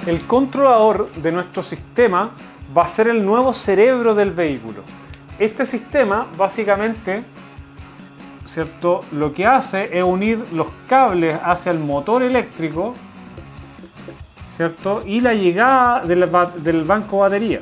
El controlador de nuestro sistema va a ser el nuevo cerebro del vehículo. Este sistema básicamente, ¿cierto?, lo que hace es unir los cables hacia el motor eléctrico, ¿cierto?, y la llegada del banco batería,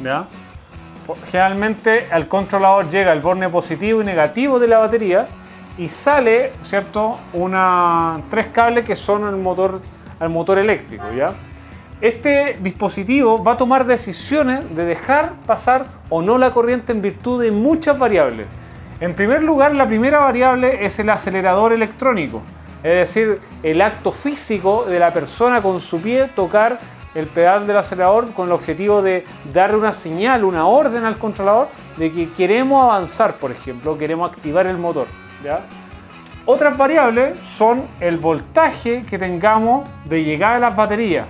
¿ya? Generalmente al controlador llega el borne positivo y negativo de la batería y sale, ¿cierto?, tres cables que son al motor eléctrico, ¿ya? Este dispositivo va a tomar decisiones de dejar pasar o no la corriente en virtud de muchas variables. En primer lugar, la primera variable es el acelerador electrónico, es decir, el acto físico de la persona con su pie tocar el pedal del acelerador con el objetivo de darle una señal, una orden al controlador de que queremos avanzar, por ejemplo, queremos activar el motor, ¿ya? Otras variables son el voltaje que tengamos de llegada de las baterías,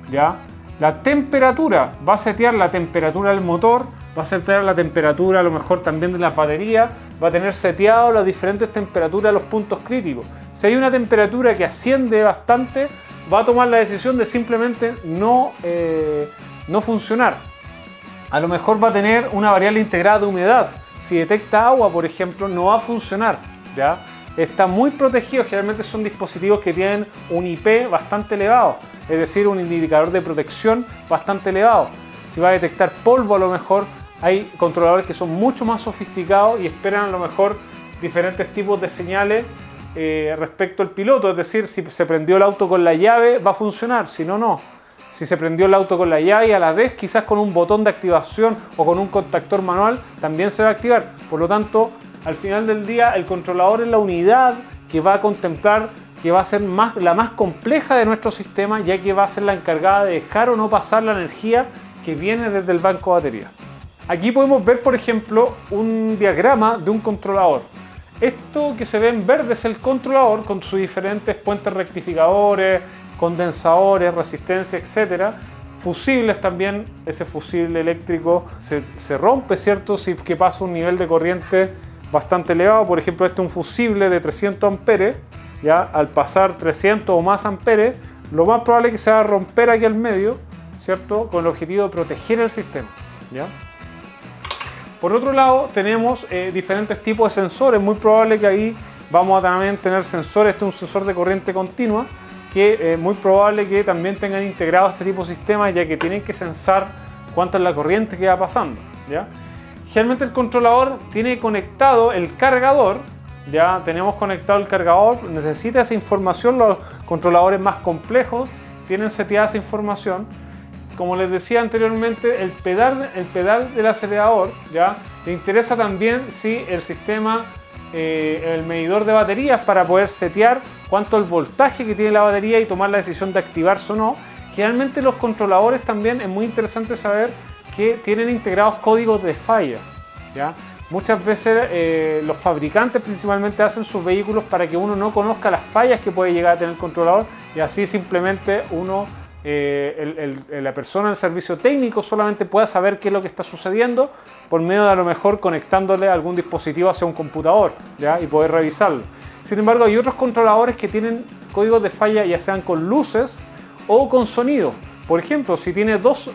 ¿ya? La temperatura, va a setear la temperatura del motor, va a setear la temperatura a lo mejor también de las baterías, va a tener seteado las diferentes temperaturas de los puntos críticos. Si hay una temperatura que asciende bastante, va a tomar la decisión de simplemente no funcionar. A lo mejor va a tener una variable integrada de humedad. Si detecta agua, por ejemplo, no va a funcionar, ¿ya? Está muy protegido, generalmente son dispositivos que tienen un IP bastante elevado, es decir, un indicador de protección bastante elevado. Si va a detectar polvo, a lo mejor hay controladores que son mucho más sofisticados y esperan a lo mejor diferentes tipos de señales respecto al piloto, es decir, si se prendió el auto con la llave va a funcionar, si no, no. Si se prendió el auto con la llave y a la vez quizás con un botón de activación o con un contactor manual también se va a activar. Por lo tanto, al final del día el controlador es la unidad que va a contemplar, que va a ser la más compleja de nuestro sistema, ya que va a ser la encargada de dejar o no pasar la energía que viene desde el banco de batería. Aquí podemos ver, por ejemplo, un diagrama de un controlador. Esto que se ve en verde es el controlador con sus diferentes puentes rectificadores, condensadores, resistencia, etc. Fusibles también, ese fusible eléctrico se rompe, ¿cierto?, si que pasa un nivel de corriente bastante elevado. Por ejemplo, este es un fusible de 300 amperes, ¿ya? Al pasar 300 o más amperes, lo más probable es que se va a romper aquí al medio, ¿cierto?, con el objetivo de proteger el sistema, ¿ya? Por otro lado, tenemos diferentes tipos de sensores. Muy probable que ahí vamos a también tener sensores. Este es un sensor de corriente continua que es muy probable que también tengan integrado este tipo de sistemas, ya que tienen que sensar cuánta es la corriente que va pasando, ¿ya? Generalmente el controlador tiene conectado el cargador, ya tenemos conectado el cargador, necesita esa información. Los controladores más complejos tienen seteada esa información. Como les decía anteriormente, el pedal del acelerador, ¿ya?, le interesa también si el sistema, el medidor de baterías, para poder setear cuánto es el voltaje que tiene la batería y tomar la decisión de activarse o no. Generalmente los controladores también es muy interesante saber que tienen integrados códigos de falla, ¿ya? Muchas veces los fabricantes principalmente hacen sus vehículos para que uno no conozca las fallas que puede llegar a tener el controlador, y así simplemente la persona del servicio técnico solamente pueda saber qué es lo que está sucediendo por medio de a lo mejor conectándole algún dispositivo hacia un computador, ¿ya?, y poder revisarlo. Sin embargo, hay otros controladores que tienen códigos de falla ya sean con luces o con sonido. Por ejemplo, si tiene dos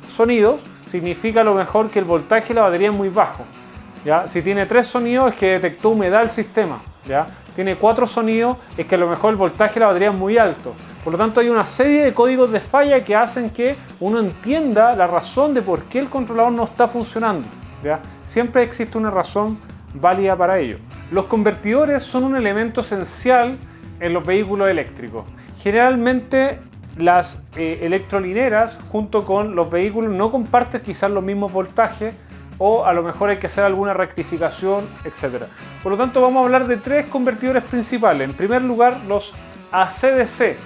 sonidos, significa a lo mejor que el voltaje de la batería es muy bajo, ¿ya? Si tiene 3 sonidos, es que detectó humedad el sistema, ¿ya? Tiene 4 sonidos, es que a lo mejor el voltaje de la batería es muy alto. Por lo tanto, hay una serie de códigos de falla que hacen que uno entienda la razón de por qué el controlador no está funcionando, ¿ya? Siempre existe una razón válida para ello. Los convertidores son un elemento esencial en los vehículos eléctricos. Generalmente las electrolineras junto con los vehículos no comparten quizás los mismos voltajes, o a lo mejor hay que hacer alguna rectificación, etc. Por lo tanto, vamos a hablar de 3 convertidores principales. En primer lugar, los AC/DC.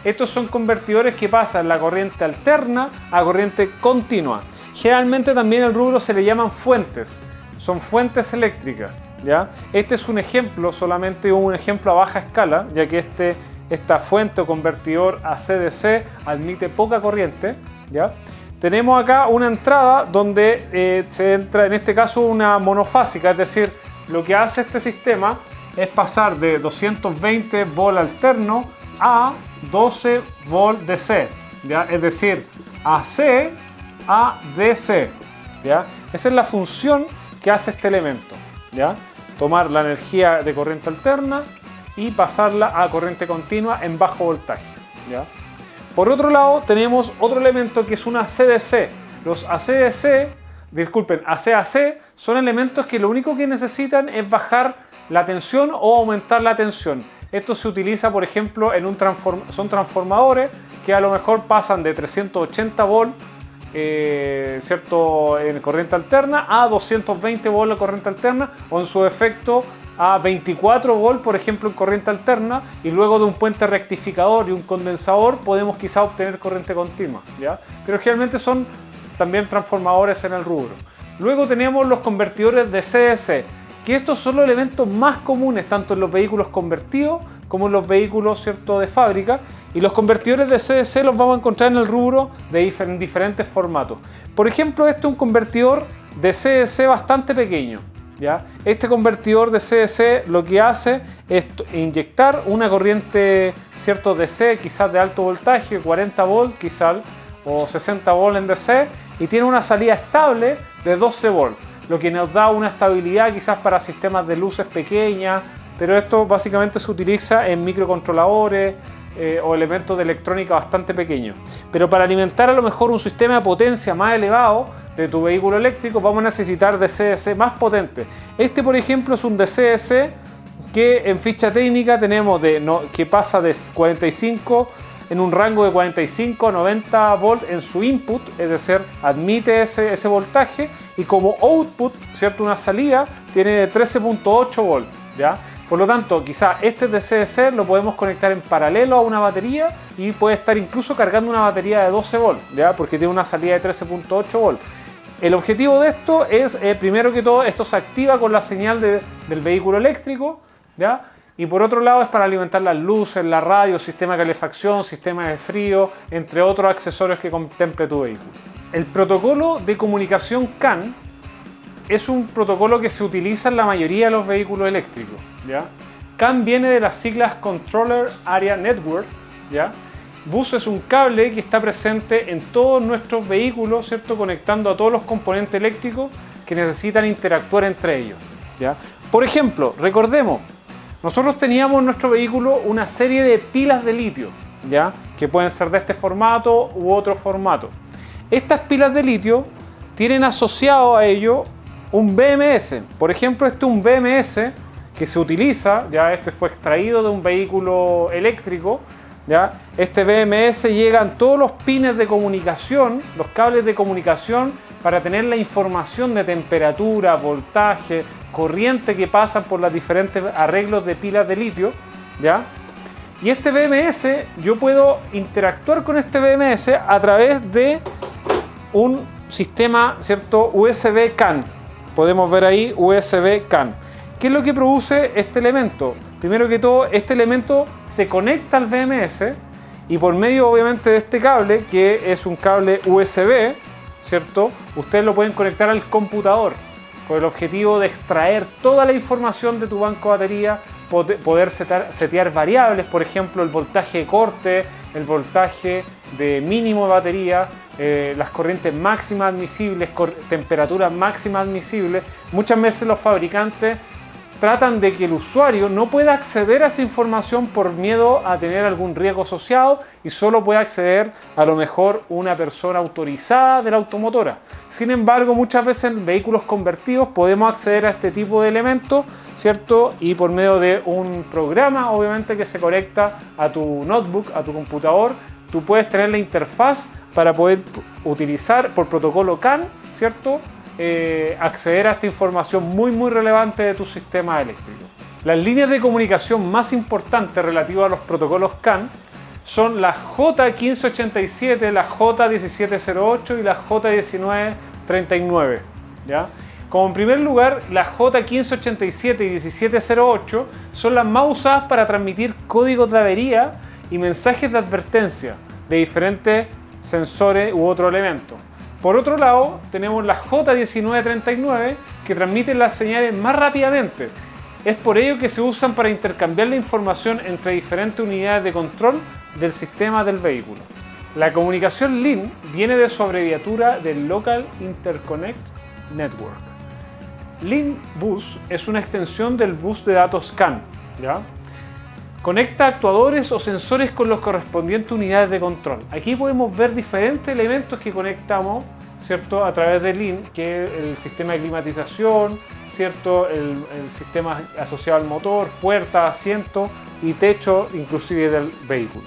Estos son convertidores que pasan la corriente alterna a corriente continua. Generalmente también el rubro se le llaman fuentes. Son fuentes eléctricas, ¿ya? Este es un ejemplo, solamente un ejemplo a baja escala, ya que esta fuente o convertidor AC/DC admite poca corriente, ¿ya? Tenemos acá una entrada donde se entra, en este caso, una monofásica, es decir, lo que hace este sistema es pasar de 220 volt alterno a 12 volt DC, ¿ya? Es decir, AC a DC, ¿ya? Esa es la función que hace este elemento, ¿ya? Tomar la energía de corriente alterna y pasarla a corriente continua en bajo voltaje, ¿ya? Por otro lado, tenemos otro elemento que es una ACDC. Los ACDC, disculpen, ACAC son elementos que lo único que necesitan es bajar la tensión o aumentar la tensión. Esto se utiliza, por ejemplo, son transformadores que a lo mejor pasan de 380 volts ¿cierto? En corriente alterna a 220 volts de corriente alterna, o en su efecto a 24 volts, por ejemplo, en corriente alterna, y luego de un puente rectificador y un condensador podemos quizá obtener corriente continua, ¿ya? Pero generalmente son también transformadores en el rubro. Luego tenemos los convertidores de CDC, que estos son los elementos más comunes tanto en los vehículos convertidos como en los vehículos, ¿cierto?, de fábrica, y los convertidores de CDC los vamos a encontrar en el rubro en diferentes formatos. Por ejemplo, este es un convertidor de CDC bastante pequeño, ¿ya? Este convertidor de CDC lo que hace es inyectar una corriente, ¿cierto?, DC, quizás de alto voltaje, 40 volts quizás, o 60 volts en DC, y tiene una salida estable de 12 volts, lo que nos da una estabilidad quizás para sistemas de luces pequeñas, pero esto básicamente se utiliza en microcontroladores o elementos de electrónica bastante pequeños. Pero para alimentar a lo mejor un sistema de potencia más elevado de tu vehículo eléctrico vamos a necesitar DCDC más potentes. Este, por ejemplo, es un DCDC que en ficha técnica tenemos que pasa de 45 en un rango de 45 a 90 volts en su input, es decir, admite ese voltaje, y como output, ¿cierto?, una salida, tiene 13.8 volts, ¿ya? Por lo tanto, quizá este DCDC lo podemos conectar en paralelo a una batería y puede estar incluso cargando una batería de 12 volts, ¿ya? Porque tiene una salida de 13.8 volts. El objetivo de esto es, primero que todo, esto se activa con la señal del vehículo eléctrico, ¿ya? Y por otro lado es para alimentar las luces, la radio, sistema de calefacción, sistema de frío, entre otros accesorios que contemple tu vehículo. El protocolo de comunicación CAN es un protocolo que se utiliza en la mayoría de los vehículos eléctricos, ¿ya? CAN viene de las siglas Controller Area Network, ¿ya? Bus es un cable que está presente en todos nuestros vehículos, ¿cierto?, conectando a todos los componentes eléctricos que necesitan interactuar entre ellos, ¿ya? Por ejemplo, recordemos, nosotros teníamos en nuestro vehículo una serie de pilas de litio, ¿ya?, que pueden ser de este formato u otro formato. Estas pilas de litio tienen asociado a ello un BMS. Por ejemplo, este es un BMS que se utiliza, ya este fue extraído de un vehículo eléctrico, ¿ya? Este BMS llegan todos los pines de comunicación, los cables de comunicación, para tener la información de temperatura, voltaje, corriente que pasan por los diferentes arreglos de pilas de litio, ¿ya? Y este BMS, yo puedo interactuar con este BMS a través de un sistema, ¿cierto?, USB CAN. Podemos ver ahí USB CAN. ¿Qué es lo que produce este elemento? Primero que todo, este elemento se conecta al BMS y por medio, obviamente, de este cable, que es un cable USB, ¿cierto?, ustedes lo pueden conectar al computador con el objetivo de extraer toda la información de tu banco de batería, poder setear variables, por ejemplo, el voltaje de corte, el voltaje de mínimo de batería, las corrientes máximas admisibles, temperaturas máximas admisibles. Muchas veces los fabricantes tratan de que el usuario no pueda acceder a esa información por miedo a tener algún riesgo asociado y solo puede acceder a lo mejor una persona autorizada de la automotora. Sin embargo, muchas veces en vehículos convertidos podemos acceder a este tipo de elementos, ¿cierto? Y por medio de un programa, obviamente, que se conecta a tu notebook, a tu computador, tú puedes tener la interfaz para poder utilizar por protocolo CAN, ¿cierto?, acceder a esta información muy relevante de tu sistema eléctrico. Las líneas de comunicación más importantes relativas a los protocolos CAN son la J1587, la J1708 y la J1939, ¿ya? Como en primer lugar, la J1587 y 1708 son las más usadas para transmitir códigos de avería y mensajes de advertencia de diferentes sensores u otros elementos. Por otro lado, tenemos la J1939 que transmite las señales más rápidamente. Es por ello que se usan para intercambiar la información entre diferentes unidades de control del sistema del vehículo. La comunicación LIN viene de su abreviatura de Local Interconnect Network. LIN Bus es una extensión del bus de datos CAN, ¿ya? Conecta actuadores o sensores con los correspondientes unidades de control. Aquí podemos ver diferentes elementos que conectamos, ¿cierto?, a través de LIN, que es el sistema de climatización, ¿cierto?, el sistema asociado al motor, puertas, asientos y techo inclusive del vehículo.